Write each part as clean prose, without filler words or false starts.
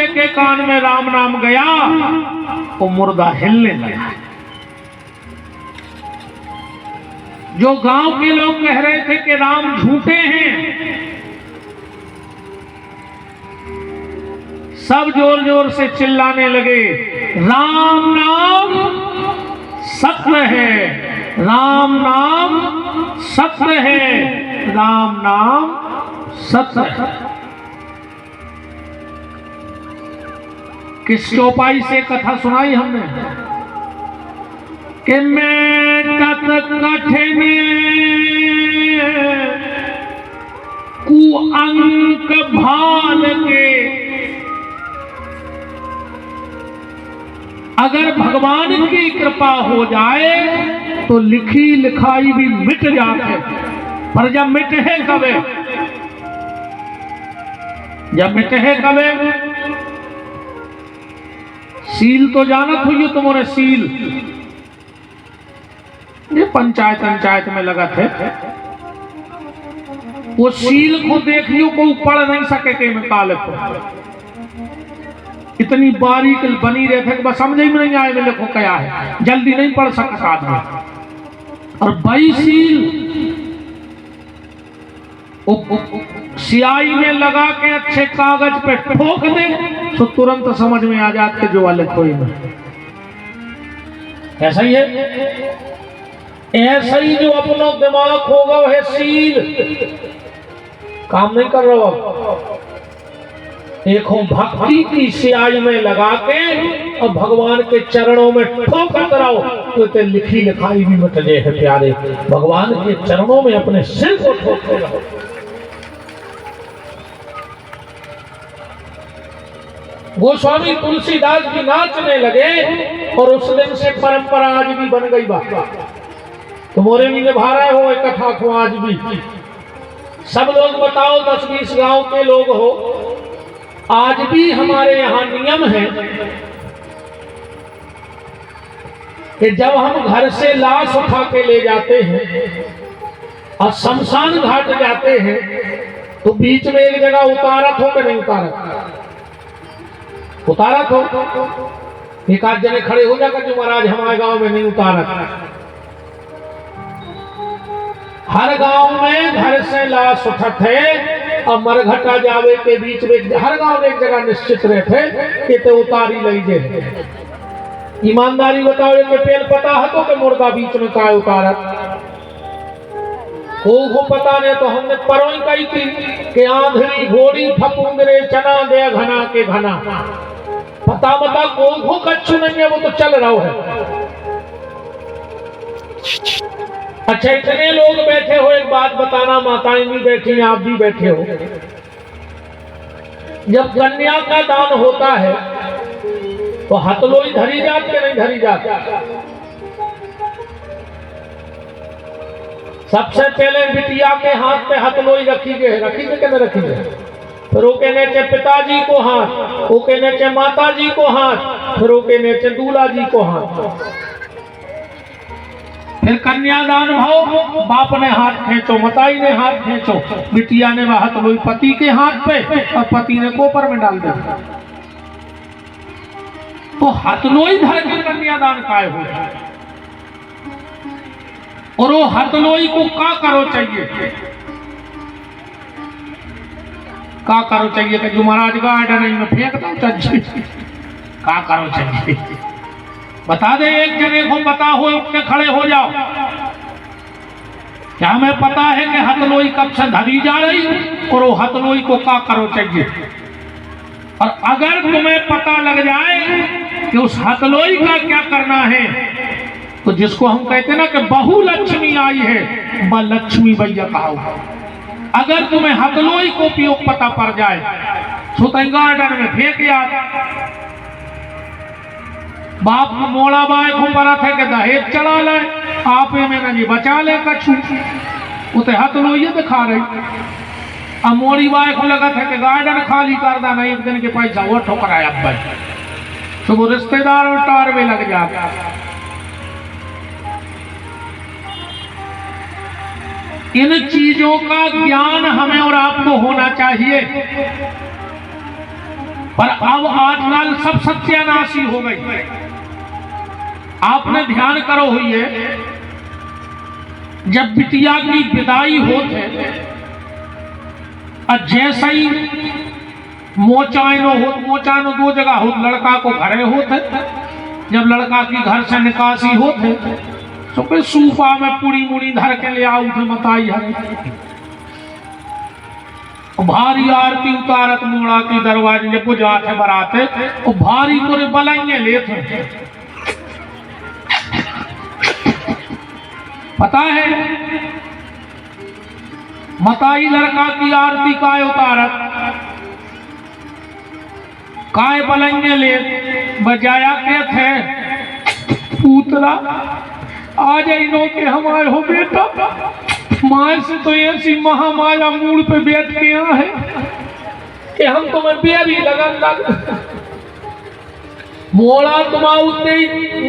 के कान में राम नाम गया वो मुर्दा हिलने लगा। जो गांव के लोग कह रहे थे कि राम झूठे हैं, सब जोर जोर से चिल्लाने लगे, राम नाम सत्य है, राम नाम सत्य है, राम नाम सत्य है। किस चौपाई से कथा सुनाई हमने कि मैं कठिन कुअंक भाल के, अगर भगवान की कृपा हो जाए तो लिखी लिखाई भी मिट जाते, पर जब मिटे कबे, जब मिटे कबे, सील तो जानत हुई तुम्हारे सील, ये पंचायत में लगा थे, वो सील को देखियो को पढ़ नहीं सके के में काल को, इतनी बारीक बनी रहे थे कि बस समझ में नहीं आए लिखो क्या है, जल्दी नहीं पढ़ सकता आदमी। और बई सील सियाही में लगा के अच्छे कागज पे ठोक दे तो तुरंत समझ में आ जाते जो वाले खोई में। ऐसा ही है, ऐसा ही जो अपना दिमाग होगा वह सील काम नहीं कर रहा। एक भक्ति की सियाही में लगा के और भगवान के चरणों में ठोकर कराओ तो लिखी लिखाई भी मिट जाए है प्यारे। भगवान के चरणों में अपने सिर को ठोकते रहो। गोस्वामी तुलसीदास भी नाचने लगे और उस दिन से परंपरा आज भी बन गई। बात तुम्हारे भी निभा रहे हो एक कथा को आज भी। सब लोग बताओ 10-20 गांव के लोग हो, आज भी हमारे यहाँ नियम है कि जब हम घर से लाश उठा के ले जाते हैं और शमशान घाट जाते हैं तो बीच में एक जगह उतारत हो कि नहीं उतारत? उतारत हो। एक आध जने खड़े हो जाकर जो महाराज हमारे गांव में नहीं उतारत। हर गांव में घर से लाश उठत है और मरघटा जावे के बीच में हर गांव में एक जगह निश्चित रहते कि ते उतारी लई दे। ईमानदारी बताओ कि पेल पता है तो कि मुर्दा बीच में काय उतारत को पता नहीं। तो हमने परोई कही थी कि आंधरी घोड़ी फपूंदरे चना दे घना के घना। पता बता को कच्छु नहीं है, वो तो चल रहा है। अच्छा इतने लोग बैठे हो, एक बात बताना, माताएं भी बैठी, आप भी बैठे हो। जब कन्या का दान होता है तो हथलोई धरी जाती नहीं धरी जाती? सबसे पहले बिटिया के हाथ पे हथलोई रखी गई, रखी गई कि नहीं रखी गई? फिर ओके नीचे पिताजी को हाथ, ओके नीचे माता जी को हाथ, फिर ओके नीचे दूल्हा जी को हाथ। फिर कन्यादान भाव, बाप ने हाथ खींचो, मताई ने हाथ खींचो, बिटिया ने वह हथलोई पति के हाथ पे और पति ने कोपर में डाल दिया। तो हथलोई धर के कन्यादान काय हो। और वो हथलोई को का करो चाहिए, का करो चाहिए कि जो महाराज गार्डन में फेंक दो चाहिए, का करो चाहिए बता दे। एक जने को पता हो उठ के खड़े हो जाओ, क्या हमें पता है कि हथलोई कब से धरी जा रही और वो हथलोई को का करो चाहिए। और अगर तुम्हें पता लग जाए कि उस हथलोई का क्या करना है तो जिसको हम कहते हैं ना कि बहु लक्ष्मी आई है, वह लक्ष्मी भैया कहा। अगर तुम्हें हथलोई को उपयोग पता पड़ जाए तो गार्डन में फेंक याद। बाप मोड़ा बाय को पड़ा था कि दहेज चढ़ा ले, आप में जी बचा ले कछु, उते हथलोई दिखा रही। अब मोड़ी बाय को लगा था कि गार्डन खाली कर देना, एक दिन के पैसा वो ठोकराया भाई, तो वो रिश्तेदार और टार में लग जाता। इन चीजों का ज्ञान हमें और आपको होना चाहिए। पर अब आजकल सब सत्यानाशी हो गई। आपने ध्यान करो हुई है, जब बिटिया की विदाई होते जैसे ही मोचानो दो जगह हो, लड़का को घरे होते, जब लड़का की घर से निकासी होते तो फिर सूपा में पूरी मुड़ी धर के ले आओ थे मताई है, भारी आरती उतारत मोड़ा के दरवाजे जब जाते बराते और भारी तोरे बलाइए लेते। पता है मताई लड़का की आरती काय उतारत, काय बलाइए ले बजाया के थे पूतला आज इनो के हमारे हो बेटा, माए से तो ऐसी महामाया मूड पे बैठ के यहाँ है कि हम तुम्हें बेरी लगन लग मोड़ा तुम्हारे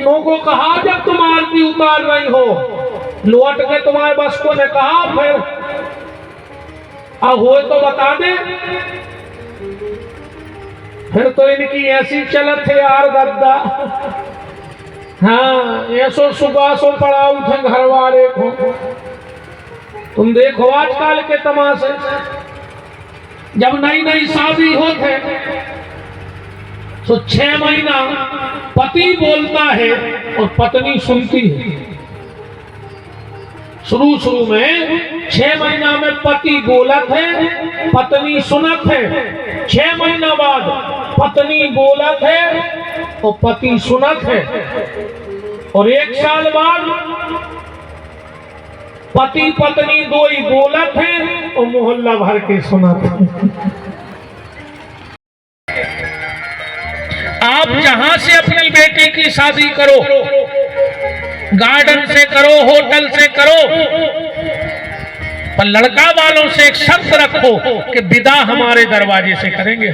नो को कहा जब तुम आरती उतार रही हो, लौट के तुम्हारे बस को ने कहा फिर अब हो तो बता दे। फिर तो इनकी ऐसी चलत है यार गद्दा। हाँ ऐसो सुबह सो पड़ा उठे घर वाले को, तुम देखो आजकल के तमाशे। जब नई नई शादी होते तो 6 महीना पति बोलता है और पत्नी सुनती है। शुरू में 6 महीना में पति बोलत है, पत्नी सुनत है। 6 महीना बाद पत्नी बोलत है और पति सुनत है, और 1 साल बाद पति पत्नी दो ही बोलत है और मोहल्ला भर के सुनत है। आप जहां से अपनी बेटी की शादी करो, गार्डन से करो, होटल से करो, पर लड़का वालों से एक शर्त रखो कि विदा हमारे दरवाजे से करेंगे।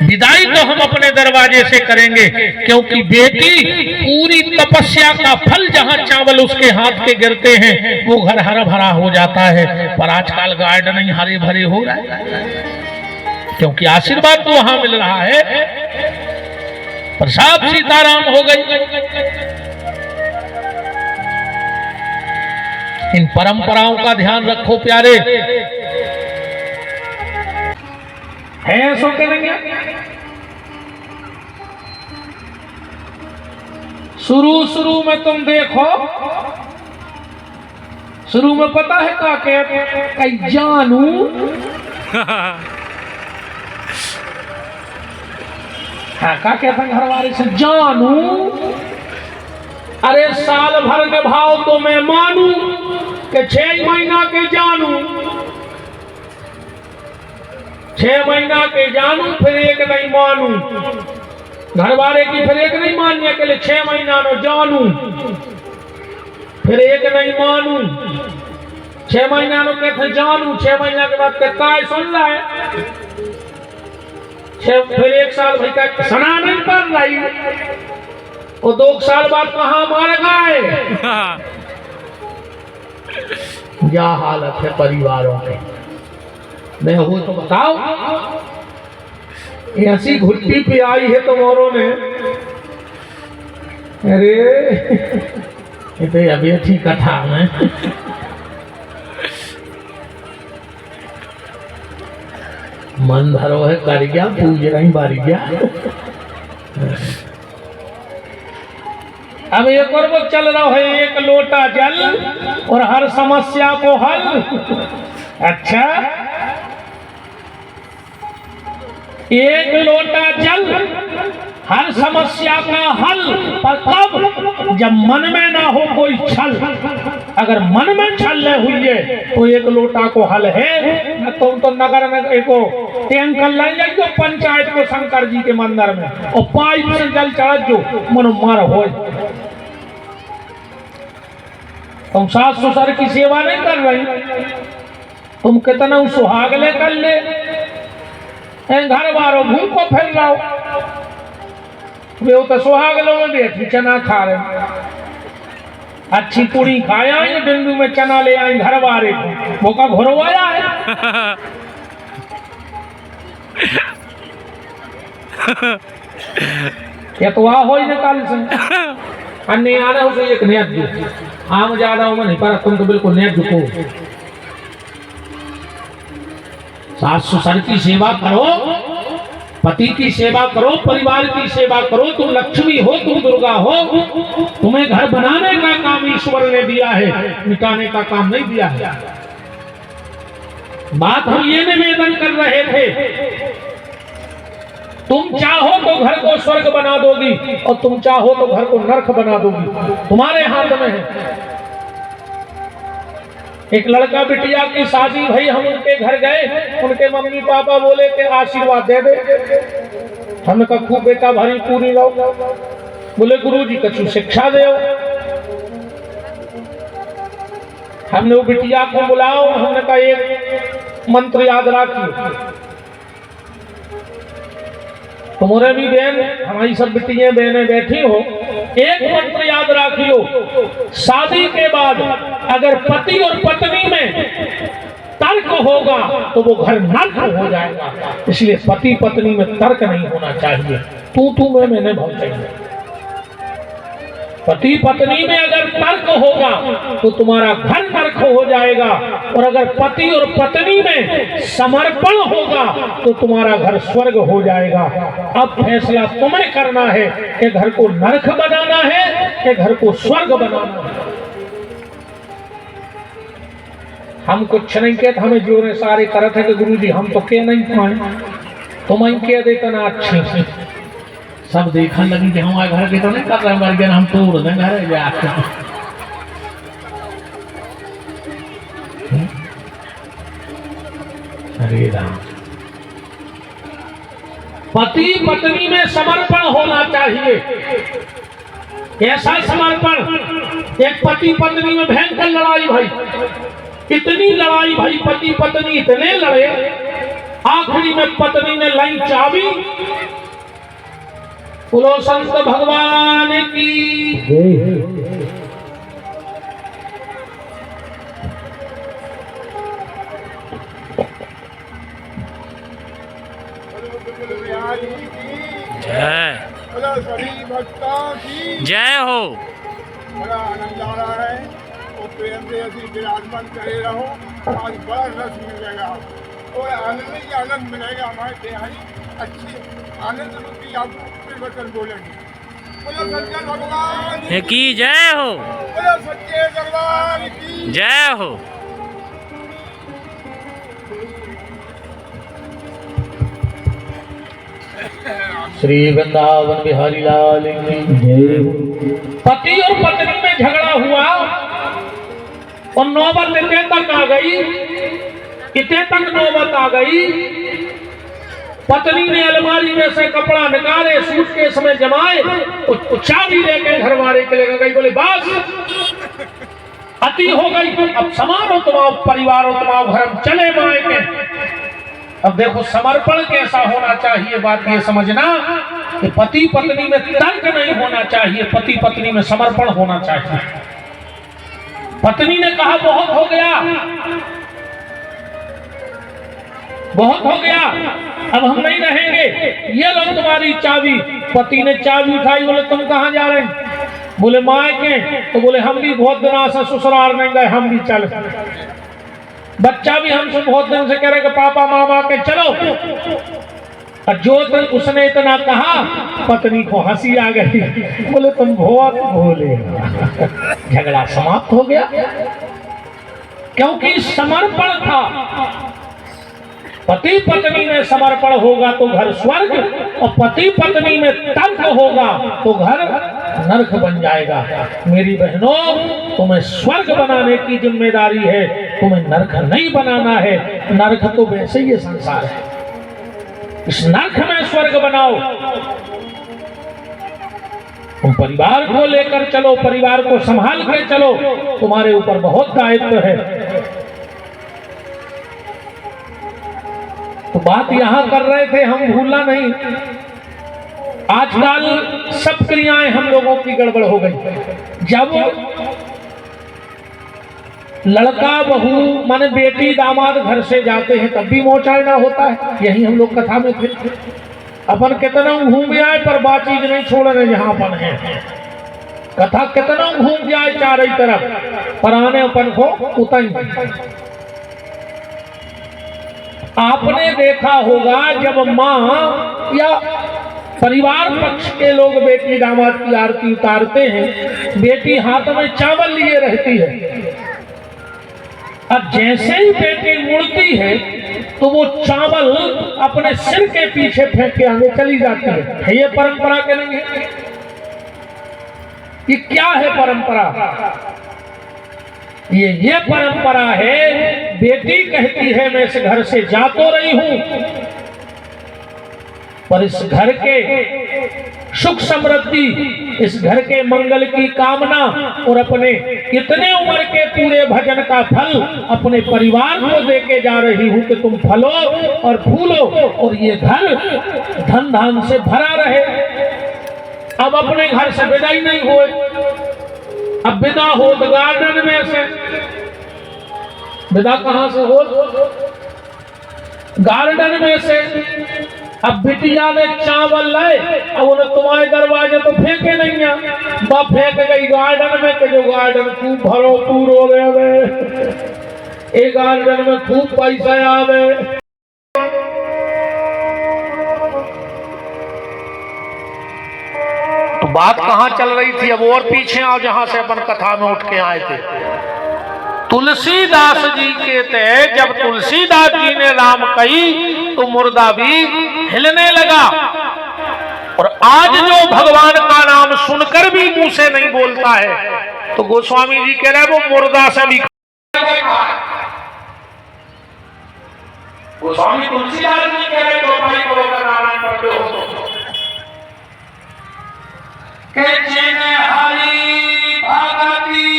विदाई तो हम अपने दरवाजे से करेंगे, क्योंकि बेटी पूरी तपस्या का फल जहां चावल उसके हाथ के गिरते हैं वो घर हरा भरा हो जाता है। पर आजकल गार्डन ही हरे भरे हो रहा है, क्योंकि आशीर्वाद तो वहां मिल रहा है, पर सब सीताराम हो गई। इन परंपराओं का ध्यान रखो प्यारे। है ऐसा करेंगे। शुरू में तुम देखो, शुरू में पता है क्या कहते जानू हाँ क्या कहते हैं घर वाले से, जानू अरे साल भर के भाव तो मैं मानू कि 6 महीना के जानू, 6 महीना के जानू फिर एक नहीं मानू। घर वाले की फिर एक नहीं मानने के लिए 6 महीना में जानू फिर एक नहीं मानू। 6 महीना में कहते जानू, 6 महीना के बाद कहता है सुन रहा है, फिर 1 साल भाई का सना नहीं कर रही, और 2 साल बाद कहाँ मार गए। क्या हालत है परिवारों में, मैं हो तो बताओ। ऐसी घुट्टी पे आई है तुम्हारों ने, अरे ये तो अभी अच्छी कथा है। मन धरो है कर गया, पूज रही बारी गया। अब एक और वक्त चल रहा है, 1 लोटा जल और हर समस्या को हल। अच्छा 1 लोटा जल हर समस्या का हल, पर कब? जब मन में ना हो कोई छल। अगर मन में छल हुई है तो 1 लोटा को हल है। न तुम तो नगर में एको टैंकर लाई जाइयो पंचायत को शंकर जी के मंदिर में, और पाइप से जल चढ़ जो मन मार हो। तुम सास ससुर की सेवा नहीं कर रही, तुम कितना सुहाग ले कर ले, घर वालों भूख को फिर रहो। वे तो सुहाग लोग बैठी चना खा रहे, अच्छी पूरी खाया है, बिंदु में चना ले आई घर वाले को, वो का घुरवाया है। या तो आ हो ही निकाल से अन्य आना हो तो एक नया जो आम ज्यादा हो नहीं पर तुम तो बिल्कुल नया झुको। सास ससुर की सेवा करो, पति की सेवा करो, परिवार की सेवा करो। तुम लक्ष्मी हो, तुम दुर्गा हो। तुम्हें घर बनाने का काम ईश्वर ने दिया है, मिटाने का काम नहीं दिया है। बात हम ये निवेदन कर रहे थे, तुम चाहो तो घर को स्वर्ग बना दोगी और तुम चाहो तो घर को नरक बना दोगी, तुम्हारे हाथ में है। एक लड़का बिटिया की शादी भई, हम उनके घर गए, उनके मम्मी पापा बोले कि आशीर्वाद दे दे। हमने कहा खूब बेटा भरी पूरी लो। बोले गुरुजी कछु शिक्षा दे। हमने वो बिटिया को बुलाओ, हमने कहा एक मंत्र याद रखियो। तुम्हारे भी बहन, हमारी सब बिटियां बहनें बैठी हो, एक मंत्र याद रखियो। शादी के बाद अगर पति और पत्नी में तर्क होगा तो वो घर नर्क हो जाएगा। इसलिए पति पत्नी में तर्क नहीं होना चाहिए, तू मैं मैंने भाव चाहिए। पति पत्नी में अगर तर्क होगा तो तुम्हारा घर नर्क हो जाएगा, और अगर पति और पत्नी में समर्पण होगा तो तुम्हारा घर स्वर्ग हो जाएगा। अब फैसला तुम्हें करना है कि घर को नरक बनाना है कि घर को स्वर्ग बनाना है। हम कुछ नहीं कहते, हमें जोरे सारे करते हैं कि गुरुजी हम तो कह नहीं पाए, तुम कह देते ना अच्छे से। सब देखने लगी कि हमारे घर के तो नहीं कर रहे, मर गए हम तोड़ दें घर जाके। हरे राम। पति पत्नी में समर्पण होना चाहिए। कैसा समर्पण? एक पति पत्नी में भयंकर लड़ाई भाई, इतनी लड़ाई भाई, पति पत्नी इतने लड़े, आखिरी में पत्नी ने लाई चाबी। बोलो संत भगवान की। जय, सभी भक्तों की जय हो। बड़ा आनंद आ रहा है और प्रेम से ऐसी विराजमान करे रहो। आज बड़ा रस मिलेगा और आनंद ही आनंद मिलेगा। हमारे देहानी अच्छी आनंद रूपी आपको परिवर्तन बोलेंगे। बोलो सच्चे भगवान की जय हो, बोलो सच्चे भगवान की जय हो। श्री वृंदावन बिहारी लाल की जय। पति और पत्नी में झगड़ा हुआ और नौबत इतने तक आ गई, इतने तक नौबत आ गई, पत्नी ने अलमारी में से कपड़ा निकाले, सूटकेस में जमाए, तो चाबी लेके घर वाले के लेकर गई। बोले बस अति हो गई, अब समान हो तुम, परिवार हो तुम, घर चले मायके। अब देखो समर्पण कैसा होना चाहिए। बात ये समझना कि पति पत्नी में तर्क नहीं होना चाहिए, पति पत्नी में समर्पण होना चाहिए। पत्नी ने कहा बहुत हो गया, बहुत हो गया, अब हम नहीं रहेंगे, ये लो तुम्हारी चाबी। पति ने चाबी उठाई, बोले तुम कहाँ जा रहे हैं? बोले मायके। तो बोले हम भी बहुत दिनों से ससुराल नहीं गए, हम भी चल। बच्चा भी हमसे बहुत दिन से कह रहे कि पापा मामा के चलो। और जो दिन उसने इतना कहा, पत्नी को हंसी आ गई। बोले तुम बहुत भोले। झगड़ा समाप्त हो गया, क्योंकि समर्पण था। पति पत्नी में समर्पण होगा तो घर स्वर्ग, और पति पत्नी में तर्क होगा तो घर नरक बन जाएगा। मेरी बहनों, तुम्हें स्वर्ग बनाने की जिम्मेदारी है, तुम्हें नरक नहीं बनाना है। नरक तो वैसे ही संसार है, इस नरक में स्वर्ग बनाओ। तुम परिवार को लेकर चलो, परिवार को संभाल कर चलो, तुम्हारे ऊपर बहुत दायित्व है। तो बात यहां कर रहे थे, हम भूलना नहीं। आजकल सब क्रियाएं हम लोगों की गड़बड़ हो गई। जब लड़का बहू माने बेटी दामाद घर से जाते हैं तब भी मोचाइना होता है। यही हम लोग कथा में थे। अपन कितना घूम आए पर बात चीज नहीं छोड़ रहे जहां अपन है। कथा कितना घूम जाए चारों तरफ पर आने अपन को उतई। आपने देखा होगा जब माँ या परिवार पक्ष के लोग बेटी दामाद की आरती उतारते हैं, बेटी हाथ में चावल लिए रहती है और जैसे ही बेटी मुड़ती है तो वो चावल अपने सिर के पीछे फेंक के आगे चली जाती है। ये परंपरा के नहीं है? ये क्या है परंपरा? ये परंपरा है। बेटी कहती है मैं इस घर से जा तो रही हूं पर इस घर के सुख समृद्धि, इस घर के मंगल की कामना और अपने इतने उम्र के पूरे भजन का फल अपने परिवार को देके जा रही हूं कि तुम फलो और फूलो और ये घर धन धान से भरा रहे। अब अपने घर से विदा ही नहीं हुए, अब विदा हो तो गार्डन में से। विदा कहां से हो? गार्डन में से। अब बिटिया ने चावल लाए, अब उन्हें तुम्हारे दरवाजे तो फेंके नहीं है, बा फेंक गई गार्डन में कि जो गार्डन खूब भरो पूरो रहे, ए गार्डन में खूब पैसा आवे। तो बात कहां चल रही थी? अब और पीछे आओ जहां से अपन कथा में उठ के आए थे। तुलसीदास जी के तहत जब तुलसीदास जी ने राम कही तो मुर्दा भी हिलने लगा। और आज जो भगवान का नाम सुनकर भी मुंह से नहीं बोलता है तो गोस्वामी जी कह रहे वो मुर्दा से भी। गोस्वामी तुलसीदास जी कह रहे तो भाई को नारायण पढ़ते हो के जिन्हें हरि भगति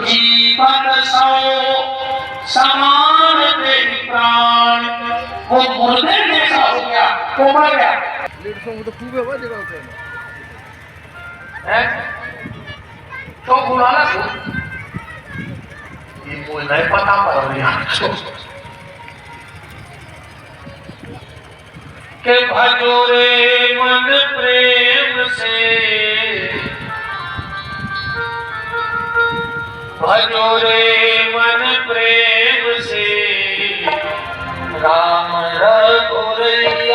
जीवन सो समान तेरी प्राण वो मुर्दे जैसा हो गया, वो मर गया। तो खूब है जगह होते हैं तो बुलाना तो ये मुझे नहीं पता पर यहाँ के भजो रे मन प्रेम से, भजो रे मन प्रेम से राम रघुरैया।